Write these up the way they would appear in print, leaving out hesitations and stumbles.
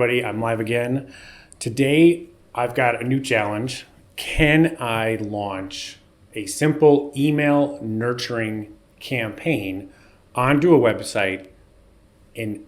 everybody, I'm live again. Today, I've got a new challenge. Can I launch a simple email nurturing campaign onto a website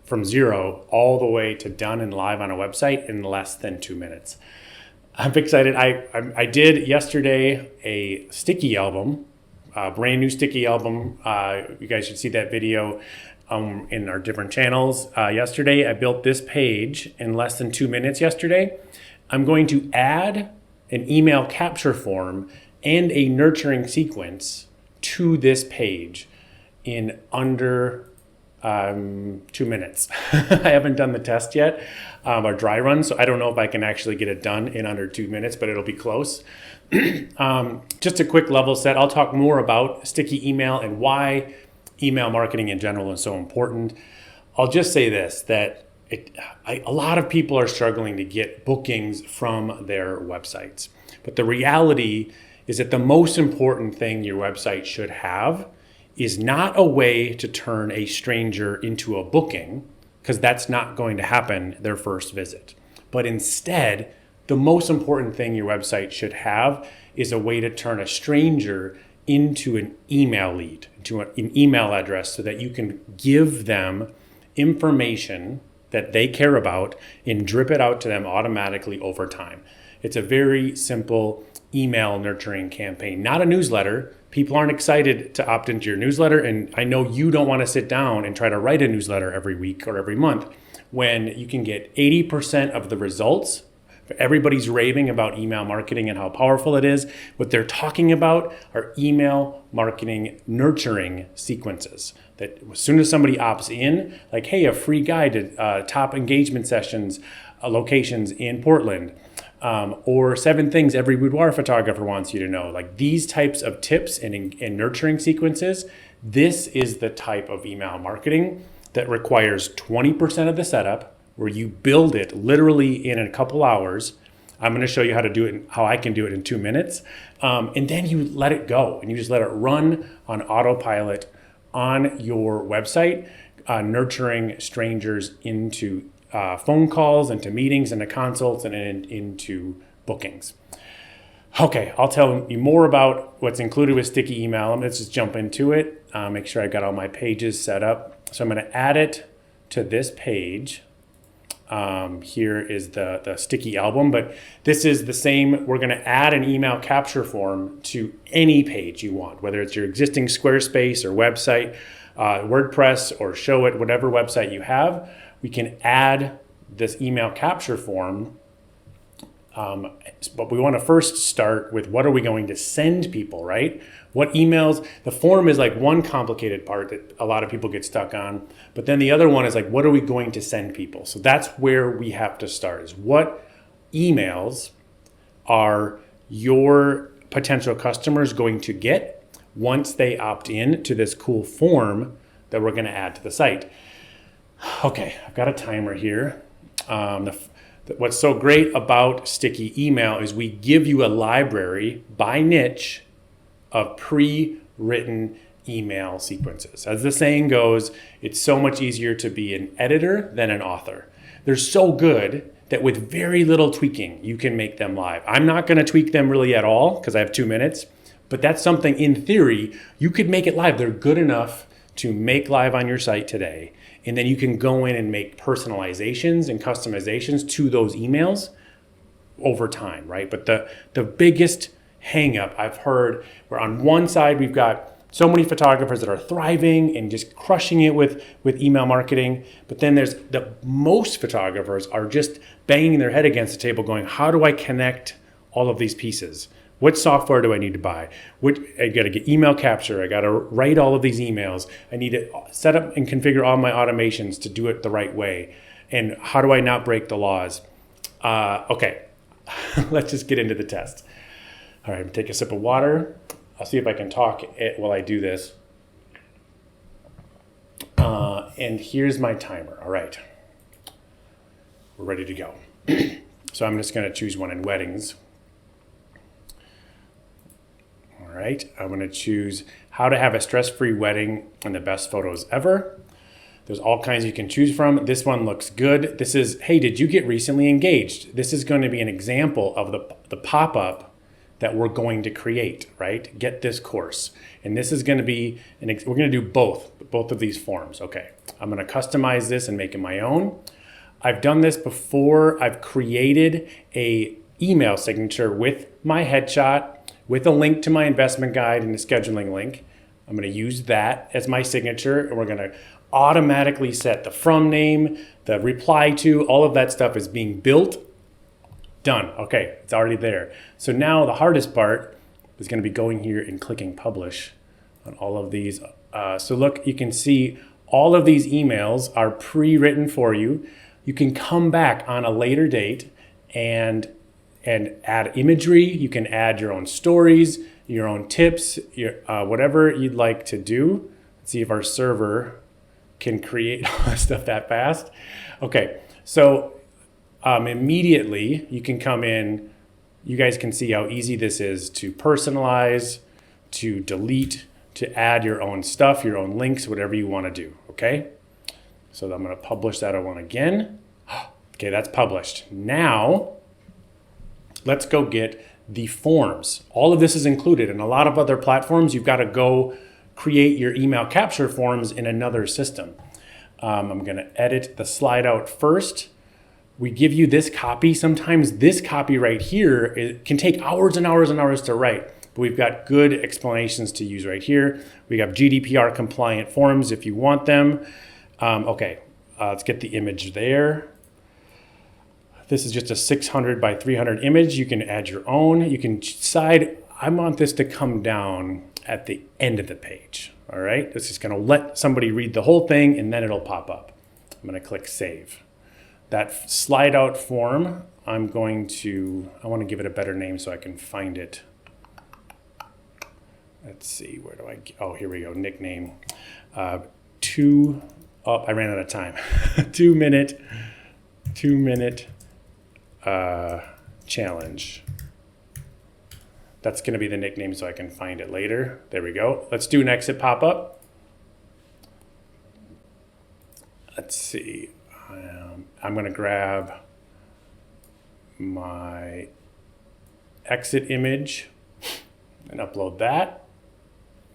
from zero all the way to done and live on a website in less than 2 minutes? I'm excited. I did yesterday a sticky album, a brand new sticky album. You guys should see that video in our different channels. Yesterday, I built this page in less than 2 minutes yesterday. I'm going to add an email capture form and a nurturing sequence to this page in under 2 minutes. I haven't done the test yet, our dry run, so I don't know if I can actually get it done in under 2 minutes, but it'll be close. Just a quick level set. I'll talk more about sticky email and why email marketing in general is so important. I'll just say this, that a lot of people are struggling to get bookings from their websites. But the reality is that the most important thing your website should have is not a way to turn a stranger into a booking, because that's not going to happen their first visit. But instead, the most important thing your website should have is a way to turn a stranger into an email lead, to an email address, so that you can give them information that they care about and drip it out to them automatically over time. It's a very simple email nurturing campaign, not a newsletter. People aren't excited to opt into your newsletter, and I know you don't want to sit down and try to write a newsletter every week or every month when you can get 80% of the results. Everybody's raving about email marketing and how powerful it is. What they're talking about are email marketing nurturing sequences. That as soon as somebody opts in, like, hey, a free guide to top engagement sessions, locations in Portland, or 7 things every boudoir photographer wants you to know. Like these types of tips and nurturing sequences, this is the type of email marketing that requires 20% of the setup, where you build it literally in a couple hours. I'm going to show you how to do it, how I can do it in 2 minutes. And then you let it go and you just let it run on autopilot on your website, nurturing strangers into phone calls, into meetings, into consults, and into bookings. Okay, I'll tell you more about what's included with sticky email. Let's just jump into it. Make sure I got all my pages set up. So I'm going to add it to this page. Here is the sticky album, but this is the same. We're going to add an email capture form to any page you want, whether it's your existing Squarespace or website, WordPress or Showit, whatever website you have. We can add this email capture form. But we want to first start with, what are we going to send people, right? What emails? The form is like one complicated part that a lot of people get stuck on. But then the other one is like, what are we going to send people? So that's where we have to start, is what emails are your potential customers going to get once they opt in to this cool form that we're going to add to the site. Okay, I've got a timer here. What's so great about sticky email is we give you a library by niche of pre-written email sequences. As the saying goes, it's so much easier to be an editor than an author. They're so good that with very little tweaking, you can make them live. I'm not going to tweak them really at all because I have 2 minutes, but that's something in theory, you could make it live. They're good enough to make live on your site today. And then you can go in and make personalizations and customizations to those emails over time, right? But the biggest hang up I've heard, where on one side we've got so many photographers that are thriving and just crushing it with email marketing, but then there's most photographers are just banging their head against the table going, how do I connect all of these pieces? What software do I need to buy? I got to get email capture. I got to write all of these emails. I need to set up and configure all my automations to do it the right way. And how do I not break the laws? Okay, let's just get into the test. All right, take a sip of water. I'll see if I can talk while I do this. And here's my timer. All right, we're ready to go. So I'm just going to choose one in weddings. All right, I'm going to choose how to have a stress-free wedding and the best photos ever. There's all kinds you can choose from. This one looks good. This is, hey, did you get recently engaged? This is going to be an example of the pop-up that we're going to create, right? Get this course. And this is going to be, we're going to do both of these forms. Okay, I'm going to customize this and make it my own. I've done this before. I've created a email signature with my headshot, with a link to my investment guide and a scheduling link. I'm going to use that as my signature, and we're going to automatically set the from name, the reply to, all of that stuff is being built. Done. Okay, it's already there. So now the hardest part is going to be going here and clicking publish on all of these. So look, you can see all of these emails are pre-written for you. You can come back on a later date and add imagery. You can add your own stories, your own tips, whatever you'd like to do. Let's see if our server can create all that stuff that fast. Okay, so immediately you can come in. You guys can see how easy this is to personalize, to delete, to add your own stuff, your own links, whatever you want to do, okay? So I'm going to publish that one again. Okay, that's published. Now, let's go get the forms. All of this is included. In a lot of other platforms, you've got to go create your email capture forms in another system. I'm going to edit the slide out first. We give you this copy. Sometimes this copy right here, it can take hours and hours and hours to write, but we've got good explanations to use right here. We have GDPR compliant forms if you want them. Okay, let's get the image there. This is just a 600 by 300 image. You can add your own. You can decide, I want this to come down at the end of the page. All right, this is going to let somebody read the whole thing and then it'll pop up. I'm going to click save. That slide out form, I want to give it a better name so I can find it. Let's see, here we go, nickname. I ran out of time. 2 minute challenge. That's going to be the nickname so I can find it later. There we go. Let's do an exit pop-up. Let's see. I'm going to grab my exit image and upload that.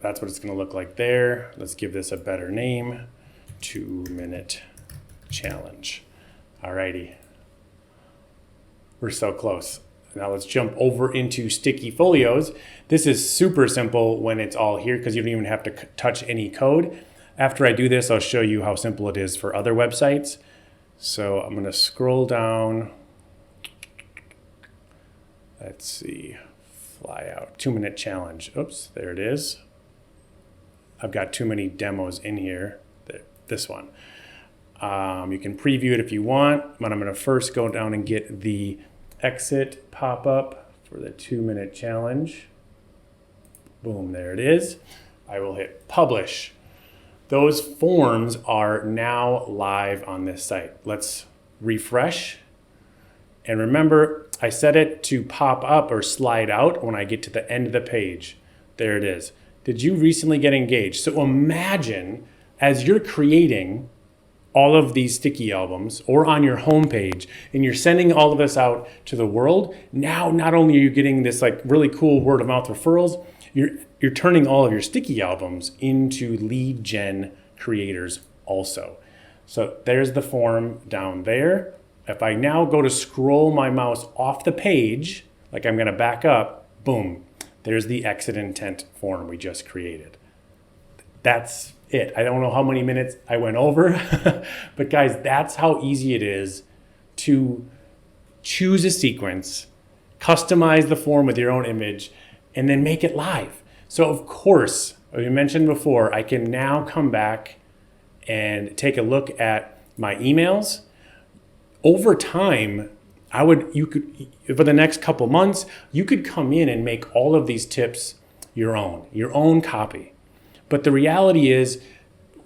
That's what it's going to look like there. Let's give this a better name. 2 minute challenge. Alrighty. We're so close. Now let's jump over into Sticky Folios. This is super simple when it's all here because you don't even have to touch any code. After I do this, I'll show you how simple it is for other websites. So I'm going to scroll down. Let's see. Fly out. 2 minute challenge. Oops, there it is. I've got too many demos in here. This one. You can preview it if you want, but I'm going to first go down and get the exit pop-up for the 2 minute challenge. Boom, there it is. I will hit publish. Those forms are now live on this site. Let's refresh. And remember, I set it to pop up or slide out when I get to the end of the page. There it is. Did you recently get engaged? So imagine as you're creating all of these sticky albums or on your homepage and you're sending all of this out to the world, now not only are you getting this like really cool word of mouth referrals, you're turning all of your sticky albums into lead gen creators also. So there's the form down there. If I now go to scroll my mouse off the page, like I'm gonna back up, boom, there's the exit intent form we just created. That's it. I don't know how many minutes I went over, but guys, that's how easy it is to choose a sequence, customize the form with your own image, and then make it live. So of course, as we mentioned before, I can now come back and take a look at my emails. Over time, you could, for the next couple months, you could come in and make all of these tips your own copy. But the reality is,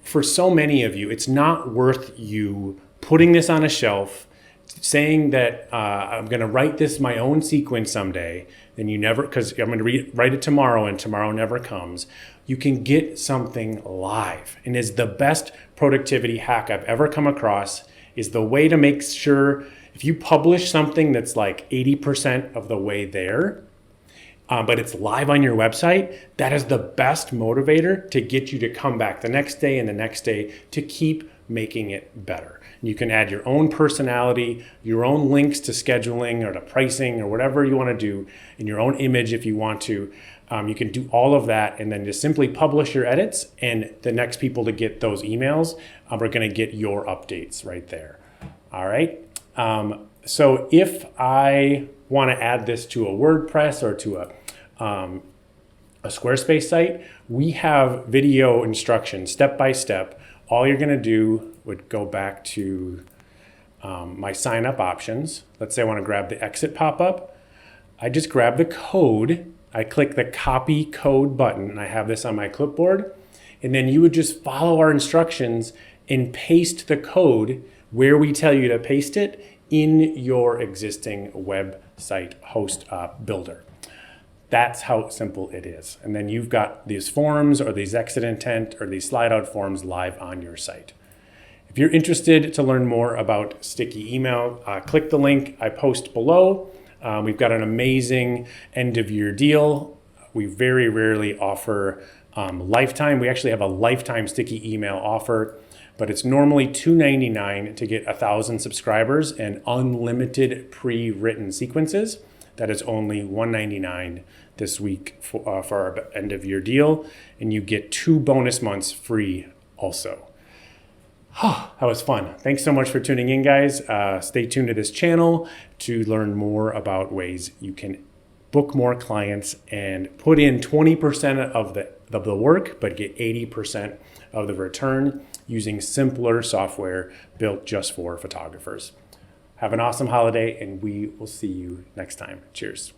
for so many of you, it's not worth you putting this on a shelf, saying that I'm going to write this my own sequence someday, and you never, because I'm going to write it tomorrow and tomorrow never comes. you can get something live. And is the best productivity hack I've ever come across, is the way to make sure if you publish something that's like 80% of the way there, but it's live on your website, that is the best motivator to get you to come back the next day and the next day to keep making it better. You can add your own personality, your own links to scheduling or to pricing or whatever you want to do, in your own image if you want to. You can do all of that and then just simply publish your edits, and the next people to get those emails are going to get your updates right there. All right. So if I want to add this to a WordPress or to a Squarespace site, we have video instructions step by step. All you're going to do would go back to my sign up options. Let's say I want to grab the exit pop-up. I just grab the code. I click the copy code button, and I have this on my clipboard. And then you would just follow our instructions and paste the code where we tell you to paste it in your existing website host builder. That's how simple it is. And then you've got these forms or these exit intent or these slide out forms live on your site. If you're interested to learn more about sticky email, click the link I post below. We've got an amazing end of year deal. We very rarely offer lifetime. We actually have a lifetime sticky email offer, but it's normally $2.99 to get 1,000 subscribers and unlimited pre-written sequences. That is only $1.99 this week for our end of year deal, and you get 2 bonus months free also. That was fun. Thanks so much for tuning in, guys. Stay tuned to this channel to learn more about ways you can book more clients and put in 20% of the work, but get 80% of the return using simpler software built just for photographers. Have an awesome holiday, and we will see you next time. Cheers.